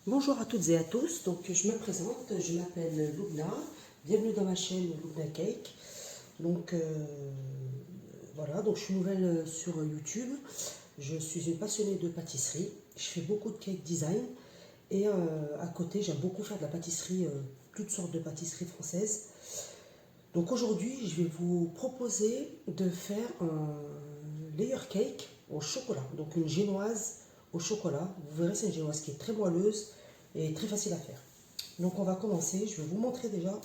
Bonjour à toutes et à tous, donc je me présente, je m'appelle Loubna, bienvenue dans ma chaîne Loubna Cake. Donc voilà, donc je suis nouvelle sur YouTube, je suis une passionnée de pâtisserie, je fais beaucoup de cake design et à côté j'aime beaucoup faire de la pâtisserie, toutes sortes de pâtisseries françaises. Donc aujourd'hui je vais vous proposer de faire un layer cake au chocolat, donc une génoise au chocolat. Vous verrez, c'est une génoise qui est très moelleuse et très facile à faire. Donc on va commencer, je vais vous montrer déjà.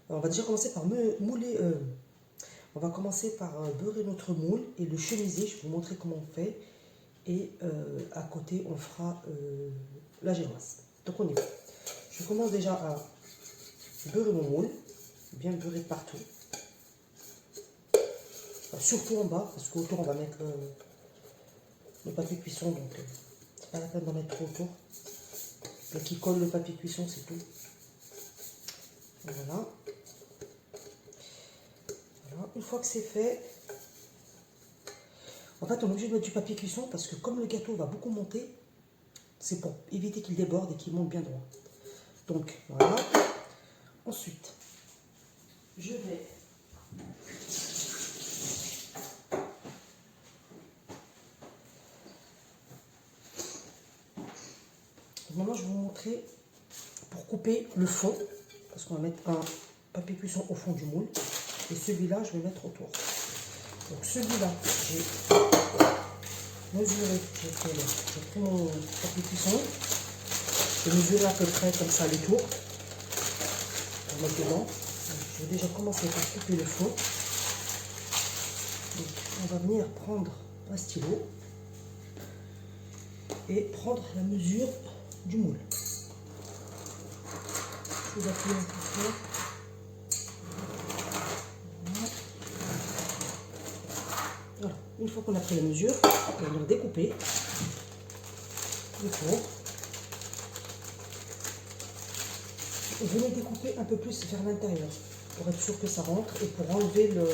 On va déjà commencer par mouler, on va commencer par beurrer notre moule et le chemiser. Je vais vous montrer comment on fait. Et à côté on fera la génoise. Donc on y va. Je commence déjà à beurrer mon moule, bien beurrer partout. Enfin, surtout en bas, parce qu'autour on va mettre le papier cuisson, donc c'est pas la peine d'en mettre trop autour. Et qui colle le papier cuisson, c'est tout. Voilà. Voilà. Une fois que c'est fait, en fait on est obligé de mettre du papier cuisson parce que comme le gâteau va beaucoup monter, c'est pour éviter qu'il déborde et qu'il monte bien droit. Donc voilà. Ensuite, je vais maintenant je vais vous montrer pour couper le fond, parce qu'on va mettre un papier cuisson au fond du moule et celui-là je vais mettre autour. Donc celui-là j'ai mesuré, j'ai pris mon papier cuisson, j'ai mesuré à peu près comme ça les tours pour mettre dedans. Donc, je vais déjà commencer par couper le fond. Donc, on va venir prendre un stylo et prendre la mesure du moule. Je vais appuyer un peu fort. Voilà. Une fois qu'on a pris la mesure, on va venir découper le tour. Venez découper un peu plus vers l'intérieur pour être sûr que ça rentre et pour enlever le.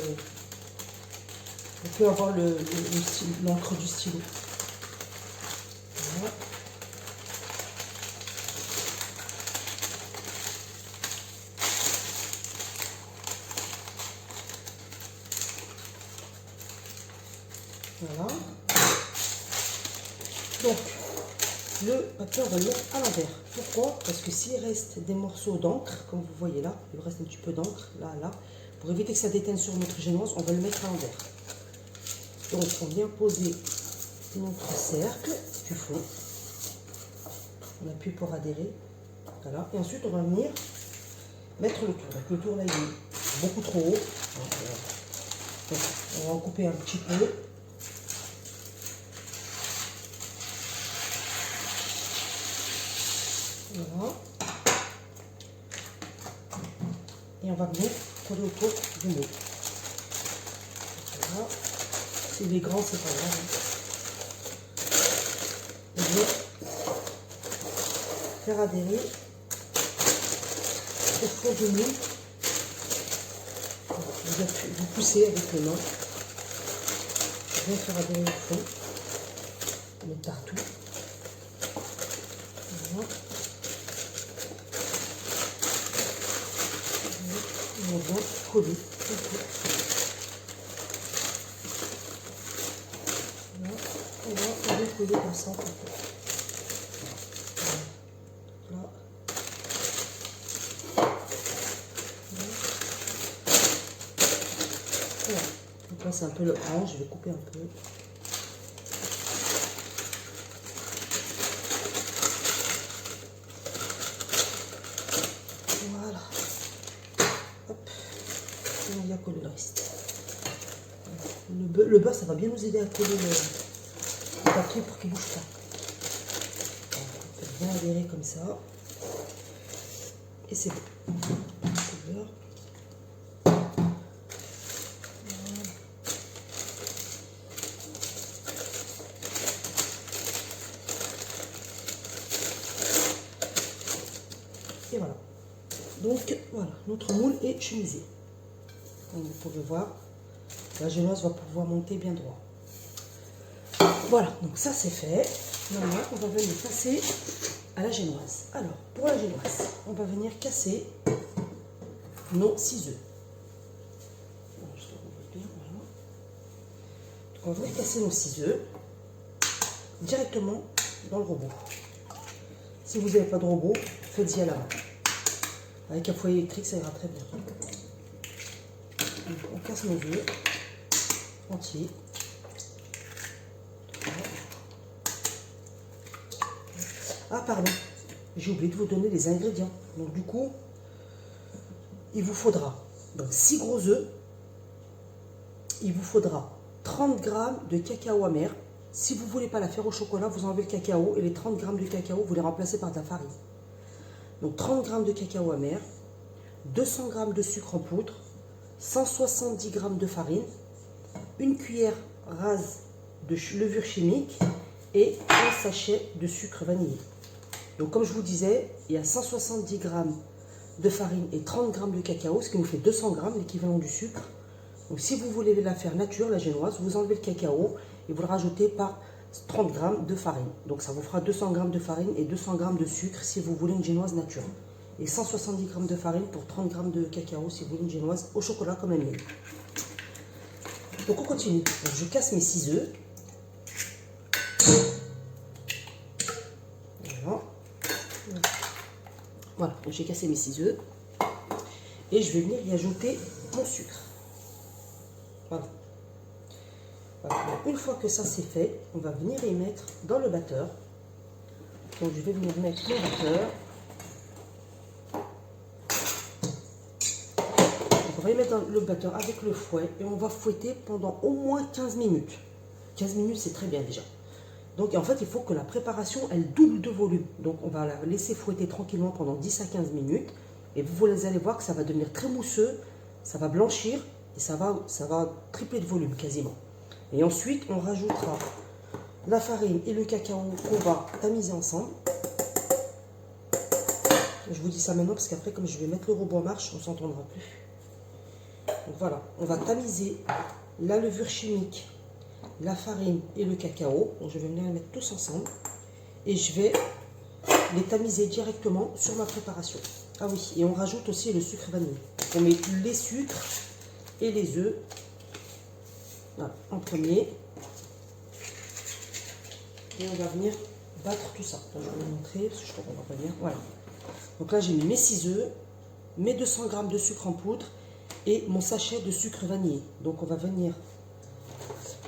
On peut avoir l'encre du stylo. Voilà. Voilà. Donc, le papier, on va le mettre à l'envers. Pourquoi? Parce que s'il reste des morceaux d'encre, comme vous voyez là, il reste un petit peu d'encre, là, pour éviter que ça déteigne sur notre génoise, on va le mettre à l'envers. Donc, on vient poser notre cercle du fond. On appuie pour adhérer. Voilà. Et ensuite, on va venir mettre le tour. Donc, le tour, là, il est beaucoup trop haut. Donc, on va en couper un petit peu. Voilà. Et on va venir coller autour du moule. Voilà. S'il est grand, c'est pas grave. On va faire adhérer au fond du moule. Vous poussez avec les mains. Je vais faire adhérer au fond. On met partout. Voilà. On va coller. Voilà. On va coller comme ça. Voilà. Voilà. Donc là c'est un peu le grand, je vais couper un peu. Voilà. Hop. Et on vient coller le reste. Le beurre, ça va bien nous aider à coller le papier pour qu'il ne bouge pas. On fait bien adhérer comme ça. Et c'est bon. Le beurre. Et voilà. Donc voilà, notre moule est chemisé. Comme vous pouvez voir, la génoise va pouvoir monter bien droit. Voilà, donc ça c'est fait. Maintenant, on va venir passer à la génoise. Alors, pour la génoise, on va venir casser nos 6 œufs. On va venir casser nos 6 œufs directement dans le robot. Si vous n'avez pas de robot, faites-y à la main. Avec un foyer électrique, ça ira très bien. Donc, on casse nos œufs entiers. Ah pardon, j'ai oublié de vous donner les ingrédients. Donc du coup, il vous faudra donc 6 gros œufs. Il vous faudra 30 g de cacao amer. Si vous ne voulez pas la faire au chocolat, vous enlevez le cacao et les 30 g de cacao, vous les remplacez par de la farine. Donc 30 g de cacao amer, 200 g de sucre en poudre, 170 g de farine, une cuillère rase de levure chimique et un sachet de sucre vanillé. Donc comme je vous disais, il y a 170 g de farine et 30 g de cacao, ce qui nous fait 200 g, l'équivalent du sucre. Donc si vous voulez la faire nature, la génoise, vous enlevez le cacao et vous le rajoutez par 30 g de farine. Donc ça vous fera 200 g de farine et 200 g de sucre si vous voulez une génoise nature. Et 170 g de farine pour 30 g de cacao si vous voulez une génoise au chocolat comme elle est. Donc on continue. Donc je casse mes 6 œufs. Voilà, j'ai cassé mes 6 œufs. Et je vais venir y ajouter mon sucre. Voilà. Voilà. Une fois que ça c'est fait, on va venir y mettre dans le batteur. Donc je vais venir mettre mon batteur. Donc on va y mettre dans le batteur avec le fouet et on va fouetter pendant au moins 15 minutes. 15 minutes c'est très bien déjà. Donc en fait il faut que la préparation elle double de volume. Donc on va la laisser fouetter tranquillement pendant 10 à 15 minutes. Et vous allez voir que ça va devenir très mousseux, ça va blanchir et ça va tripler de volume quasiment. Et ensuite, on rajoutera la farine et le cacao qu'on va tamiser ensemble. Je vous dis ça maintenant parce qu'après, comme je vais mettre le robot en marche, on ne s'entendra plus. Donc voilà, on va tamiser la levure chimique, la farine et le cacao. Donc je vais venir les mettre tous ensemble et je vais les tamiser directement sur ma préparation. Ah oui, et on rajoute aussi le sucre vanillé. On met les sucres et les œufs. Voilà, en premier. Et on va venir battre tout ça. Donc, je vais vous montrer, parce que je crois qu'on va pas bien. Voilà. Donc là, j'ai mis mes 6 œufs, mes 200 g de sucre en poudre et mon sachet de sucre vanillé. Donc on va venir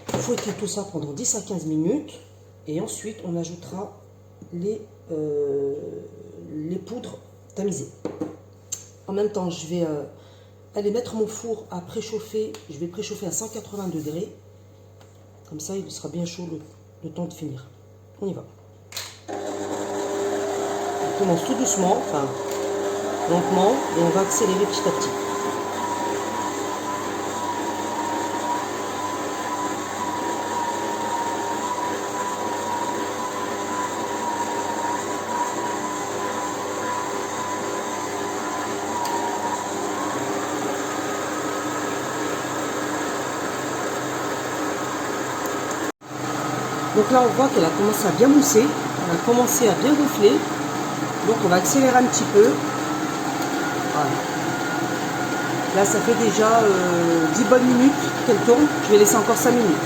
fouetter tout ça pendant 10 à 15 minutes. Et ensuite, on ajoutera les poudres tamisées. En même temps, je vais aller mettre mon four à préchauffer. Je vais préchauffer à 180 degrés. Comme ça, il sera bien chaud le temps de finir. On y va. On commence tout doucement, enfin lentement, et on va accélérer petit à petit. Donc là, on voit qu'elle a commencé à bien mousser, elle a commencé à bien gonfler. Donc on va accélérer un petit peu. Voilà. Là, ça fait déjà 10 bonnes minutes qu'elle tourne. Je vais laisser encore 5 minutes.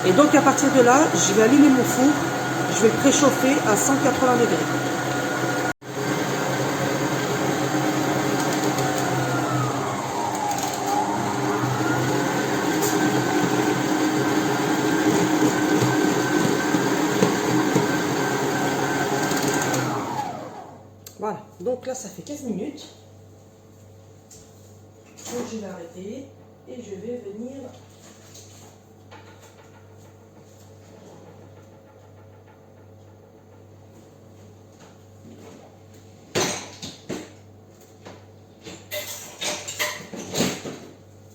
Et donc à partir de là, je vais allumer mon four. Je vais le préchauffer à 180 degrés. Voilà, donc là ça fait 15 minutes. Donc je vais arrêter et je vais venir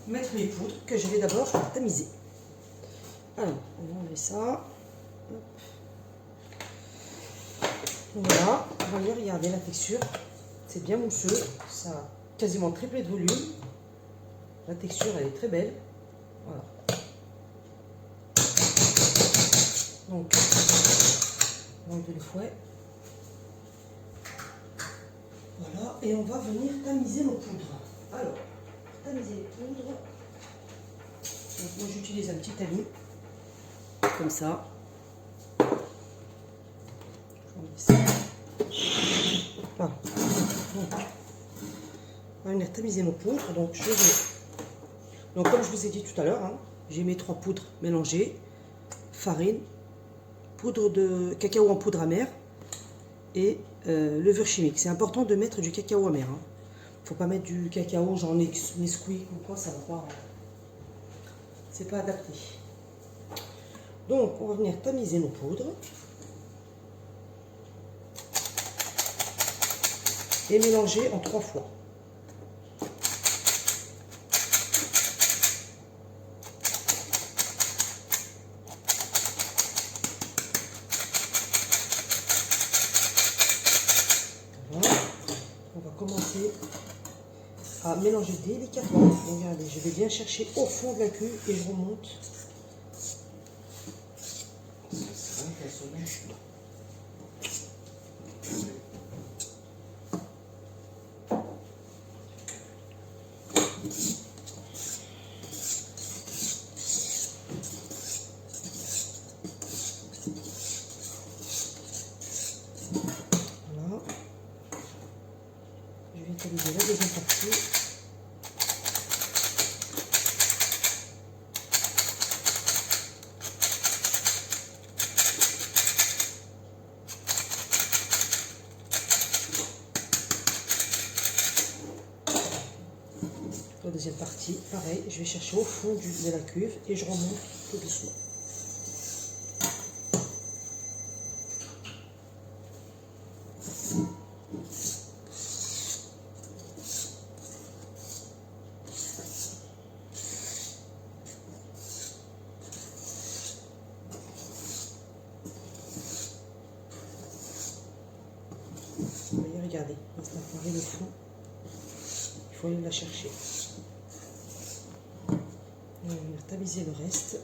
mettre les poudres que je vais d'abord tamiser. Alors, on va enlever ça. Hop. Voilà, vous voyez, regardez la texture, c'est bien mousseux, ça a quasiment triplé de volume. La texture, elle est très belle. Voilà. Donc, enlever le fouet. Voilà, et on va venir tamiser nos poudres. Alors, tamiser les poudres. Donc, moi j'utilise un petit tamis, comme ça. Voilà. Donc, on va venir tamiser nos poudres. Donc, comme je vous ai dit tout à l'heure, hein, j'ai mes 3 poudres mélangées, farine, poudre de cacao en poudre amère et levure chimique. C'est important de mettre du cacao amer. Hein. Faut pas mettre du cacao genre Nesquik ou quoi, ça va pas. C'est pas adapté. Donc, on va venir tamiser nos poudres. Et mélanger en 3 fois. Voilà. On va commencer à mélanger délicatement. Regardez, je vais bien chercher au fond de la cuve et je remonte. Voilà. Je vais tamiser la deuxième partie. La deuxième partie, pareil, je vais chercher au fond de la cuve et je remonte tout doucement. Vous voyez, regardez, maintenant on le fond, il faut aller la chercher. On va venir tamiser le reste.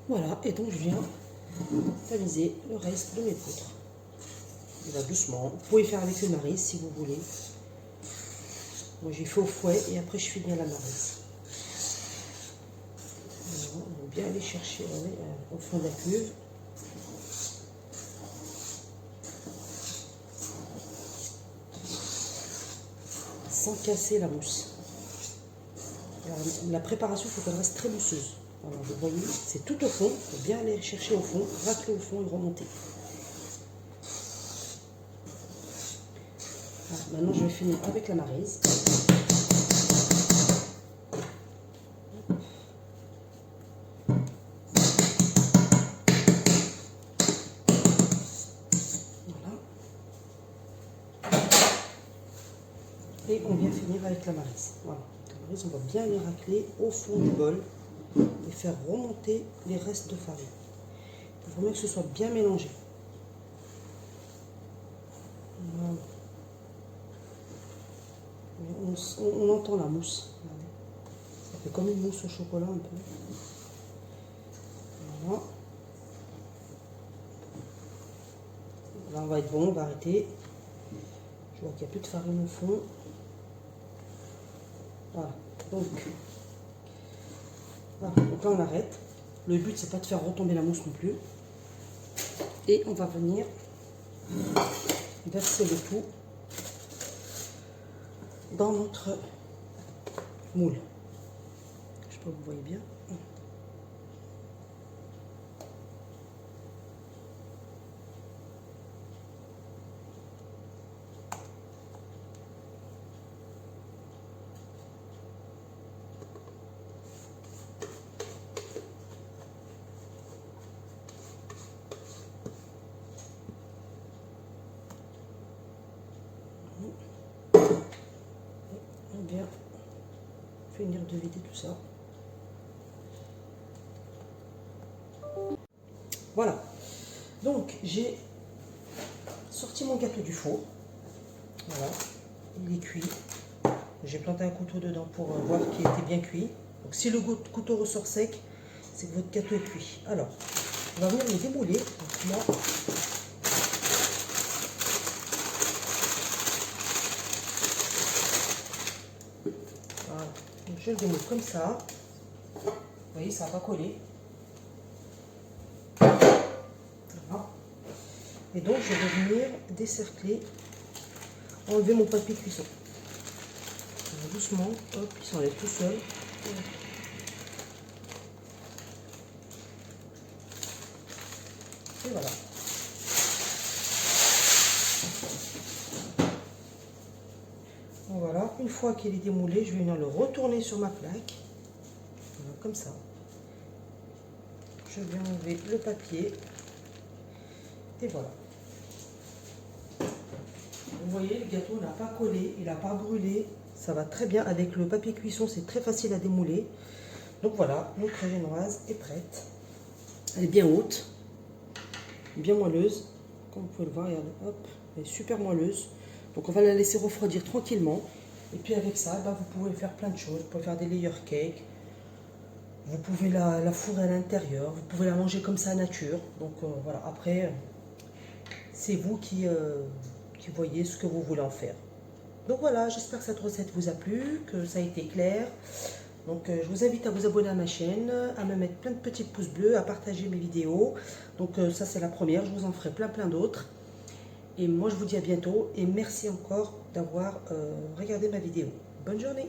Voilà, et donc je viens tamiser le reste de mes poudres. Et là, doucement. Vous pouvez faire avec une maryse si vous voulez. Moi j'ai fait au fouet et après je finis à la maryse. Voilà, on va bien aller chercher au fond de la cuve. Sans casser la mousse. Alors, la préparation, il faut qu'elle reste très mousseuse. Voilà, vous voyez, c'est tout au fond. Il faut bien aller chercher au fond, racler au fond et remonter. Voilà, maintenant, je vais finir avec la maryse. Voilà. Et on vient finir avec la maryse. Voilà. La maryse, on va bien les racler au fond du bol et faire remonter les restes de farine. Il faut bien que ce soit bien mélangé. Voilà. On entend la mousse. Regardez. Ça fait comme une mousse au chocolat un peu. Voilà. Là, on va être bon, on va arrêter. Je vois qu'il n'y a plus de farine au fond. Voilà. Donc là, on arrête. Le but, c'est pas de faire retomber la mousse non plus. Et on va venir verser le tout dans notre moule. Je sais pas, vous voyez bien. finir de vider tout ça. Voilà. Donc, j'ai sorti mon gâteau du four. Voilà. Il est cuit. J'ai planté un couteau dedans pour voir qu'il était bien cuit. Donc, si le couteau ressort sec, c'est que votre gâteau est cuit. Alors, on va venir le démouler. Donc, là, voilà. Donc, je le démoule comme ça. Vous voyez, ça va pas coller. Voilà. Et donc, je vais venir décercler, enlever mon papier cuisson. Alors, doucement, hop, il s'enlève tout seul. Et voilà. Donc voilà, une fois qu'il est démoulé, je vais venir le retourner sur ma plaque. Voilà, comme ça. Je vais enlever le papier. Et voilà. Vous voyez, le gâteau n'a pas collé, il n'a pas brûlé. Ça va très bien avec le papier cuisson, c'est très facile à démouler. Donc voilà, notre crème génoise est prête. Elle est bien haute, bien moelleuse. Comme vous pouvez le voir, regardez, hop, elle est super moelleuse. Donc on va la laisser refroidir tranquillement. Et puis avec ça, bah, vous pouvez faire plein de choses. Vous pouvez faire des layer cakes. Vous pouvez la fourrer à l'intérieur. Vous pouvez la manger comme ça à nature. Donc voilà, après, c'est vous qui voyez ce que vous voulez en faire. Donc voilà, j'espère que cette recette vous a plu, que ça a été clair. Donc je vous invite à vous abonner à ma chaîne, à me mettre plein de petits pouces bleus, à partager mes vidéos. Donc ça c'est la première, je vous en ferai plein d'autres. Et moi je vous dis à bientôt et merci encore d'avoir regardé ma vidéo. Bonne journée!